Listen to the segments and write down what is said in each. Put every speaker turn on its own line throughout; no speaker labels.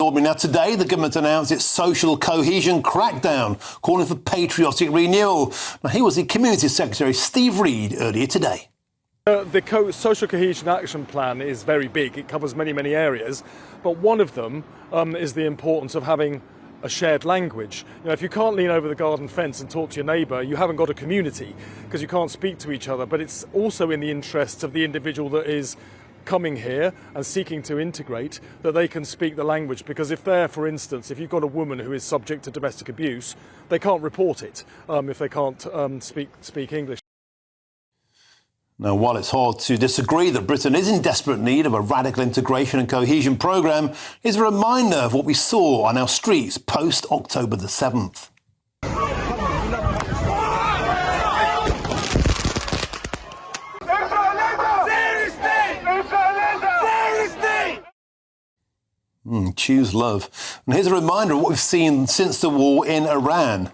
Now, today, the government announced its social cohesion crackdown, calling for patriotic renewal. Now, here was the Community Secretary, Steve Reed, earlier today.
The Social Cohesion Action Plan is very big. It covers many, many areas. But one of them is the importance of having a shared language. You know, if you can't lean over the garden fence and talk to your neighbour, you haven't got a community because you can't speak to each other. But it's also in the interests of the individual that is coming here and seeking to integrate, that they can speak the language, because if they're, for instance, if you've got a woman who is subject to domestic abuse, they can't report it if they can't speak English.
Now, while it's hard to disagree that Britain is in desperate need of a radical integration and cohesion programme, is a reminder of what we saw on our streets post-October the 7th. Choose love. And here's a reminder of what we've seen since the war in Iran.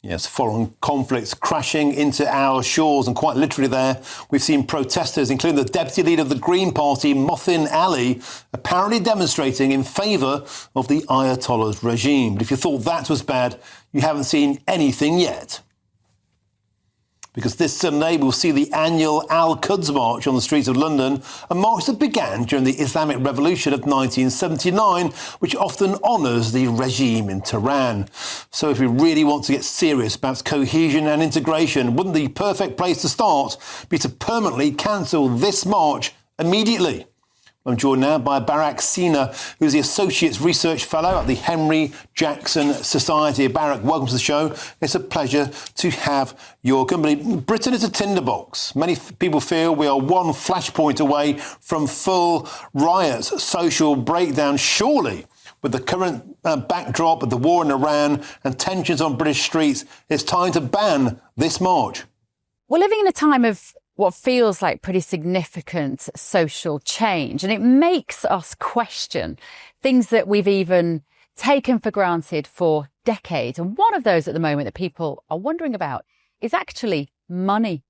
Yes, foreign conflicts crashing into our shores, and quite literally there, we've seen protesters, including the deputy leader of the Green Party, Mohsin Ali, apparently demonstrating in favour of the Ayatollah's regime. But if you thought that was bad, you haven't seen anything yet. Because this Sunday we'll see the annual Al-Quds March on the streets of London, a march that began during the Islamic Revolution of 1979, which often honours the regime in Tehran. So if we really want to get serious about cohesion and integration, wouldn't the perfect place to start be to permanently cancel this march immediately? I'm joined now by Barrack Seenerq, who's the Associate Research Fellow at the Henry Jackson Society. Barrack, welcome to the show. It's a pleasure to have your company. Britain is a tinderbox. Many people feel we are one flashpoint away from full riots, social breakdown. Surely, with the current backdrop of the war in Iran and tensions on British streets, it's time to ban this march.
We're living in a time of what feels like pretty significant social change, and it makes us question things that we've even taken for granted for decades. And one of those at the moment that people are wondering about is actually money.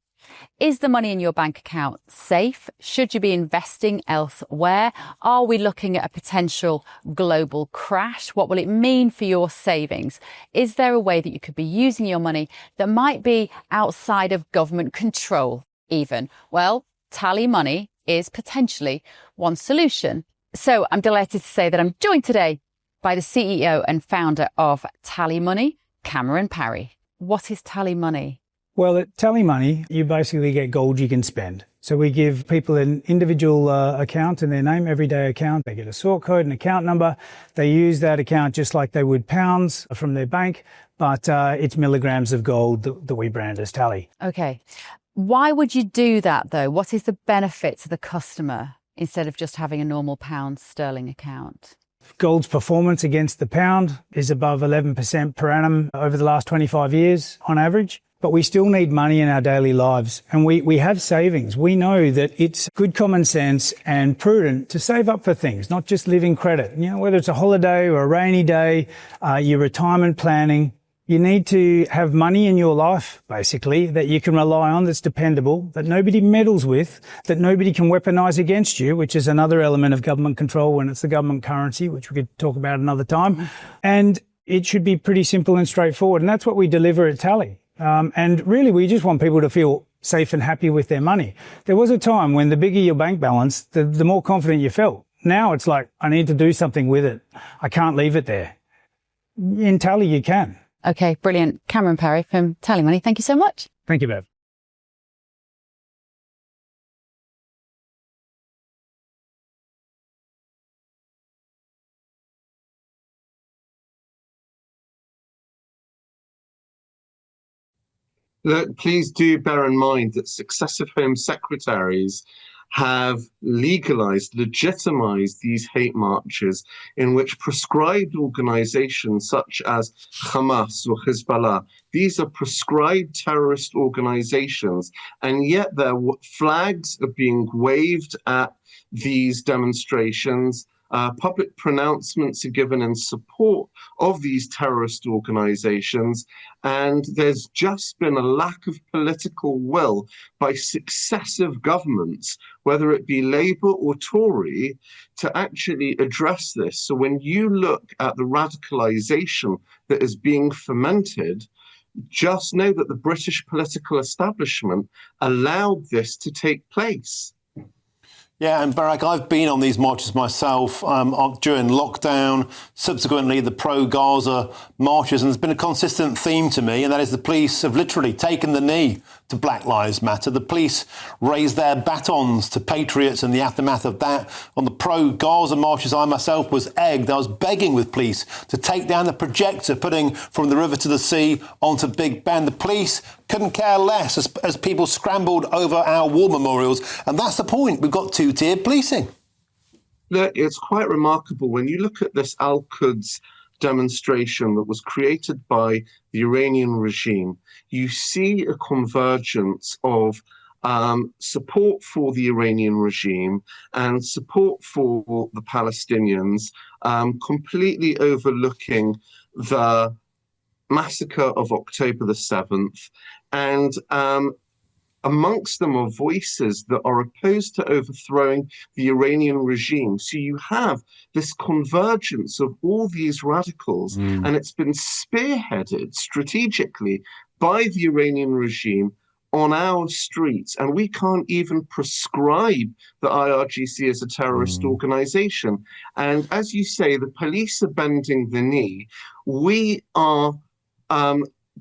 Is the money in your bank account safe? Should you be investing elsewhere? Are we looking at a potential global crash? What will it mean for your savings? Is there a way that you could be using your money that might be outside of government control? Even? Well, TallyMoney is potentially one solution. So I'm delighted to say that I'm joined today by the CEO and founder of TallyMoney, Cameron Parry. What is TallyMoney?
Well, at TallyMoney, you basically get gold you can spend. So we give people an individual account in their name, everyday account. They get a sort code, an account number. They use that account just like they would pounds from their bank, but it's milligrams of gold that we brand as Tally.
Okay. Why would you do that, though? What is the benefit to the customer instead of just having a normal pound sterling account?
Gold's performance against the pound is above 11% per annum over the last 25 years on average. But we still need money in our daily lives, and we have savings. We know that it's good common sense and prudent to save up for things, not just live in credit. You know, whether it's a holiday or a rainy day, your retirement planning. You need to have money in your life, basically, that you can rely on, that's dependable, that nobody meddles with, that nobody can weaponise against you, which is another element of government control when it's the government currency, which we could talk about another time. And it should be pretty simple and straightforward. And that's what we deliver at Tally. And really, we just want people to feel safe and happy with their money. There was a time when the bigger your bank balance, the more confident you felt. Now it's like, I need to do something with it. I can't leave it there. In Tally, you can.
Okay, brilliant. Cameron Parry from TallyMoney, thank you so much.
Thank you, Bev.
Please do bear in mind that successive Home Secretaries have legalized, legitimized these hate marches in which prescribed organizations such as Hamas or Hezbollah, these are prescribed terrorist organizations, and yet their flags are being waved at these demonstrations. Public pronouncements are given in support of these terrorist organizations, and there's just been a lack of political will by successive governments, whether it be Labour or Tory, to actually address this. So when you look at the radicalisation that is being fomented, just know that the British political establishment allowed this to take place.
Yeah, and Barrack, I've been on these marches myself during lockdown, subsequently the pro-Gaza marches, and there's been a consistent theme to me, and that is the police have literally taken the knee to Black Lives Matter. The police raised their batons to patriots in the aftermath of that. On the pro-Gaza marches, I myself was egged. I was begging with police to take down the projector putting From the River to the Sea onto Big Ben. The police couldn't care less as people scrambled over our war memorials. And that's the point. We've got two-tiered policing.
Look, it's quite remarkable when you look at this Al-Quds demonstration that was created by the Iranian regime. You see a convergence of support for the Iranian regime and support for the Palestinians, completely overlooking the massacre of October the 7th. And amongst them are voices that are opposed to overthrowing the Iranian regime. So you have this convergence of all these radicals, and it's been spearheaded strategically by the Iranian regime on our streets. And we can't even prescribe the IRGC as a terrorist organization. And as you say, the police are bending the knee. We are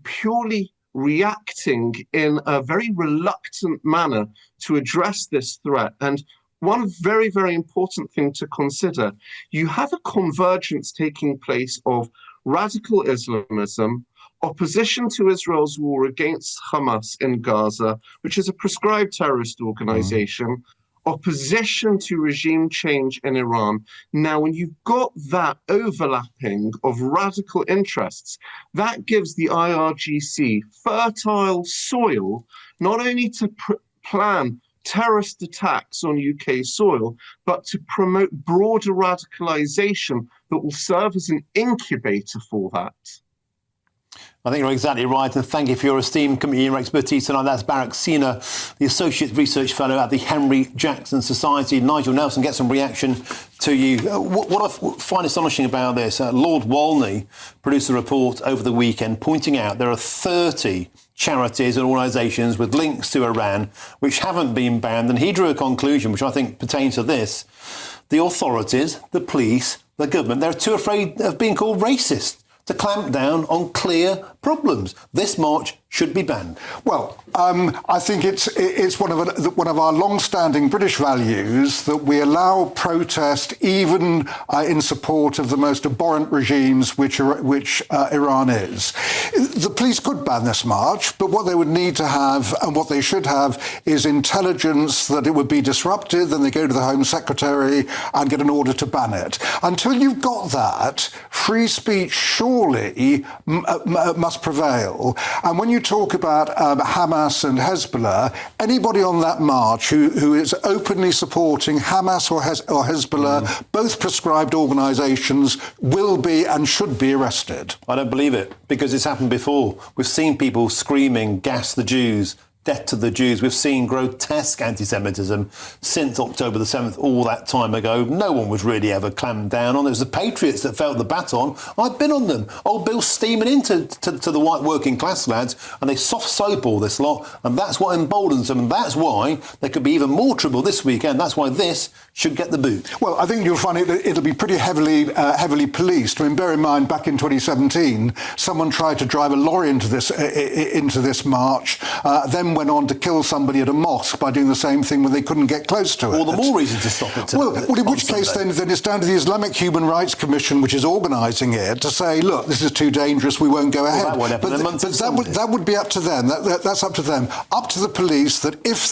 purely reacting in a very reluctant manner to address this threat. And one very, very important thing to consider, you have a convergence taking place of radical Islamism, opposition to Israel's war against Hamas in Gaza, which is a prescribed terrorist organization, opposition to regime change in Iran. Now, when you've got that overlapping of radical interests, that gives the IRGC fertile soil, not only to plan terrorist attacks on UK soil, but to promote broader radicalization that will serve as an incubator for that.
I think you're exactly right, and thank you for your esteemed committee and your expertise tonight. That's Barrack Seenerq, the Associate Research Fellow at the Henry Jackson Society. Nigel Nelson, get some reaction to you. What I find astonishing about this, Lord Walney produced a report over the weekend pointing out there are 30 charities and organisations with links to Iran which haven't been banned, and he drew a conclusion which I think pertains to this. The authorities, the police, the government, they're too afraid of being called racist to clamp down on clear problems. This march should be banned.
Well, I think it's one of our long-standing British values that we allow protest even in support of the most abhorrent regimes which Iran is. The police could ban this march, but what they would need to have and what they should have is intelligence that it would be disrupted. Then they go to the Home Secretary and get an order to ban it. Until you've got that, free speech surely must prevail. And when you talk about Hamas and Hezbollah, anybody on that march who is openly supporting Hamas or Hezbollah, both prescribed organisations, will be and should be arrested.
I don't believe it, because it's happened before. We've seen people screaming, "Gas the Jews, death to the Jews." We've seen grotesque anti-Semitism since October the 7th, all that time ago. No one was really ever clamped down on. It was the patriots that felt the baton. I've been on them. Old Bill steaming into the white working class lads, and they soft soap all this lot, and that's what emboldens them, and that's why there could be even more trouble this weekend. That's why this should get the boot.
Well, I think you'll find it'll be pretty heavily policed. I mean, bear in mind, back in 2017, someone tried to drive a lorry into this march, then went on to kill somebody at a mosque by doing the same thing when they couldn't get close to it.
All the more reason to stop it.
Well, in which case then it's down to the Islamic Human Rights Commission, which is organising it, to say, look, this is too dangerous, we won't go ahead.
Well,
that would be up to them. That's up to them. Up to the police that if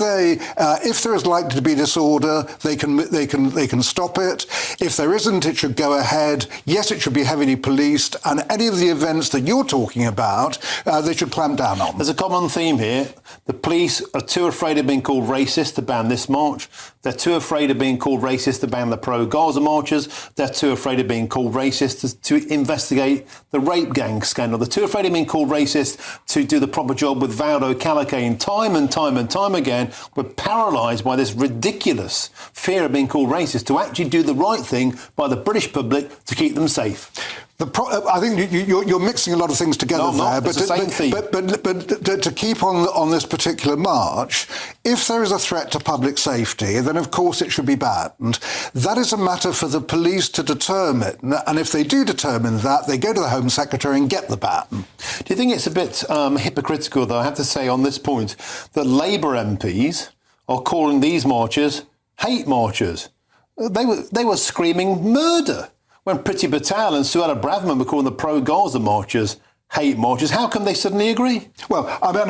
there is likely to be disorder, they can stop it. If there isn't, it should go ahead. Yes, it should be heavily policed, and any of the events that you're talking about, they should clamp down on.
There's a common theme here. The police are too afraid of being called racist to ban this march. They're too afraid of being called racist to ban the pro-Gaza marchers. They're too afraid of being called racist to investigate the rape gang scandal. They're too afraid of being called racist to do the proper job with Valdo Calacane. Time and time again, we're paralysed by this ridiculous fear of being called racist to actually do the right thing by the British public to keep them safe.
I think you're mixing a lot of things together there.
But
to keep on this particular march, if there is a threat to public safety, then of course it should be banned. That is a matter for the police to determine. And if they do determine that, they go to the Home Secretary and get the ban.
Do you think it's a bit hypocritical, though, I have to say on this point, that Labour MPs are calling these marchers hate marchers? They were screaming murder when Priti Patel and Suella Braverman were calling the pro-Gaza marchers hate marchers. How come they suddenly agree?
Well, I mean,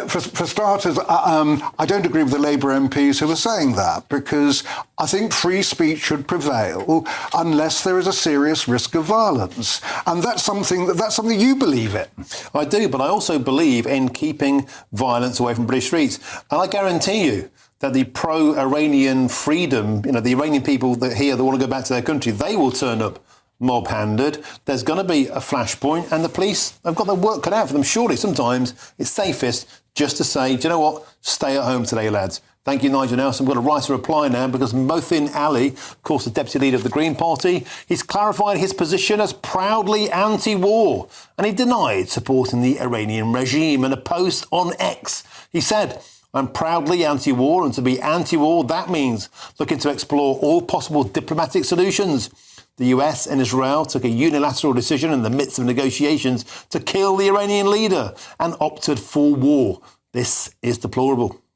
for starters, I don't agree with the Labour MPs who are saying that, because I think free speech should prevail unless there is a serious risk of violence. And that's something you believe in.
I do, but I also believe in keeping violence away from British streets. And I guarantee you that the pro-Iranian freedom, the Iranian people that want to go back to their country, they will turn up mob-handed. There's going to be a flashpoint, and the police have got their work cut out for them. Surely sometimes it's safest just to say, do you know what, stay at home today, lads. Thank you, Nigel Nelson. I'm going to write a reply now because Mohsin Ali, of course, the deputy leader of the Green Party, he's clarified his position as proudly anti-war, and he denied supporting the Iranian regime. In a post on X, he said, I'm proudly anti-war, and to be anti-war, that means looking to explore all possible diplomatic solutions. The US and Israel took a unilateral decision in the midst of negotiations to kill the Iranian leader and opted for war. This is deplorable.